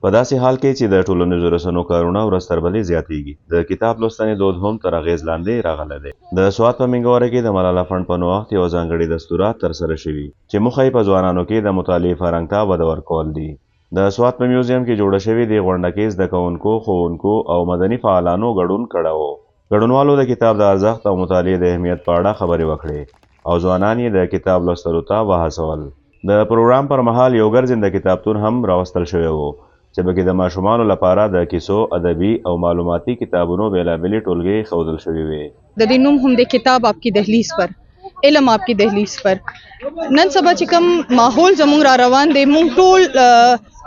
په داسې حال کې چې د ټولنیزو رسنیو کارونه ورځ تر بلې زیاتېږي، د کتاب لوستنې دود هم تر اغېز لاندې راغلی دی. د سوات په منګوره کې د ملاله فنډ په نوښت یو ځانګړي دستورات ترسره شوي چې موخه یې په ځوانانو کې د مطالعې فرهنګ ته وده ورکول دي. د سوات په میوزیم کې جوړه شوې دې غونډه کې زده کوونکو، ښوونکو او مدني فعالانو ګډون کړی و. ګډونوالو د کتاب د ارزښت او مطالعې د اهمیت په اړه خبرې وکړې او ځوانان یې د کتاب لوستلو ته وهڅول. د پروګرام پر مهال یو ګرځنده کتابتون هم راوستل شوی و چې پکې د ماشومانو لپاره د کیسو، ادبي او معلوماتي کتابونو بېلابېلې ټولګې ښودل شوې وې. د دې نوم هم د کتاب آپ کی دهلیز پر، علم آپ کی دهلیز پر. نن سبا چې کوم ماحول زموږ را روان دی، مونږ ټول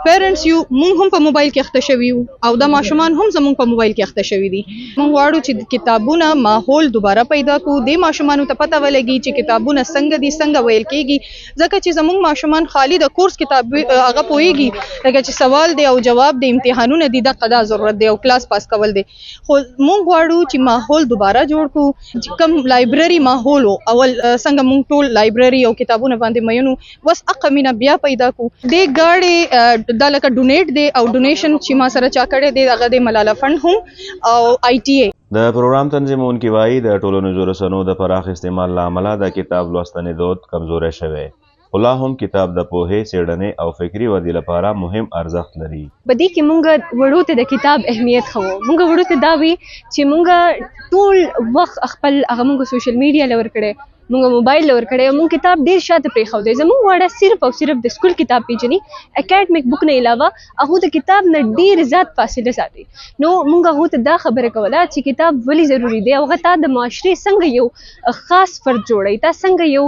پیرنټس یو، مونږ هم په موبایل کې اخته شوي یو او د ماشومان هم زموږ په موبایل کې اخته شوي دي. مونږ غواړو چې د کتابونه ماحول دوباره پیدا کړو، د ماشومانو ته پته ولګي چې کتابونه څنګه دي، څنګه ویل کېږي. ځکه چې زموږ ماشومان خالي د کورس کتاب هغه پوهېږي، لکه چې سوال دی او جواب دی، امتحانونه دي، دغه دا ضرورت دی او کلاس پاس کول دی. خو مونږ غواړو چې ماحول دوباره جوړ کړو، چې کوم لایبرري ماحول اول څنګه مونږ ټول لایبرري او کتابونه باندې مینو، بس هغه مینه بیا پیدا کړو. دې ګاډې دا لکه ډونیټ دی او ډونیشن چې ما سره چا کړی دی هغه د ملاله فنډ هم او آی ټي ای. د پروګرام تنظیمونکي وایي د ټولنیزو رسنیو د پراخ استعمال له امله د کتاب لوستنې دود کمزوری شوی، خو لا هم کتاب د پوهې، څېړنې او فکري ودې لپاره مهم ارزښت لري. په دې کې مونږ وړو ته د کتاب اهمیت ښوو. مونږ وړو ته دا وي چې مونږ ټول وخت خپل هغه مونږ سوشل میډیا لور کړی، مونږ موبایل لور کړی، مونږ کتاب ډیر شاته پرېښودی. زمونږ واړه صرف او صرف د سکول کتاب پیژني، اکیډمیک بک نه علاوه هغو د کتاب نه ډیر زیات فاصله ساتي. نو مونږ هغو ته دا خبره کوله چې کتاب ولې ضروري دی او هغه تا د معاشرې څنګه یو خاص فرد جوړوي، تا څنګه یو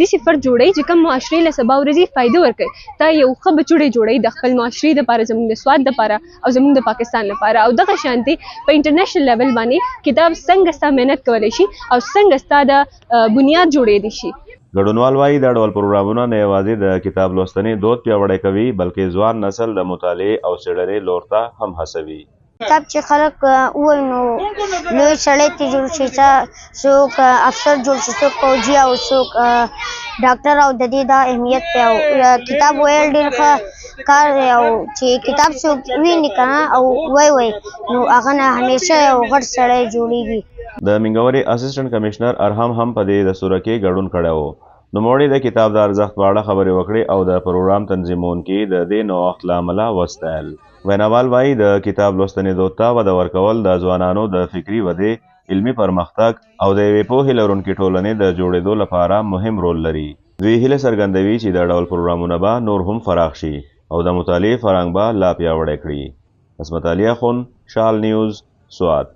داسې فرد جوړوي چې کوم معاشرې له سبا ورځې فایده ورکوي، تا یو ښه بچوړی جوړوي د خپل معاشرې دپاره، زموږ د سوات دپاره او زموږ د پاکستان لپاره. او دغه شانتې په انټرنیشنل لیول باندې کتاب څنګه ستا محنت کولی شي او څنګه ستا د بنیاد جوړېدی شي. ګډونوال وایي دا ډول پروګرامونه نه یوازې د کتاب لوستنې دود پیاوړی کوي، بلکې ځوان نسل د مطالعې او څېړنې لور ته هم هڅوي. کتاب چې خلک ووایي نو لوی سړی ترې جوړ شي، څوک افسر جوړ شي، څوک فوجي او څوک ډاکټر، او د دې دا اهمیت دی. او کتاب ویل ډېر ښه کار دی او چې کتاب څوک ویني که نه او وایي نو هغه نه همیشه یو غټ سړی جوړېږي. د منګورې اسسټنټ کمشنر ارحم هم په دې دستوره کې ګډون کړی و. نوموړي د کتاب د ارزښت په اړه خبرې وکړې او د پروګرام تنظیمونکي د دې نوښت له امله وستایل. ویناوال وایي د کتاب لوستنې دود ته وده ورکول د ځوانانو د فکري ودې، علمي پرمختګ او د یوې پوهې لرونکې ټولنې د جوړېدو لپاره مهم رول لري. دوی هیله څرګندوي چې دا ډول پروګرامونه به نور هم فراخ شي او د مطالعې فرهنګ به لا پیاوړی کړي. عصمت علي اخون، شال نیوز، سوات.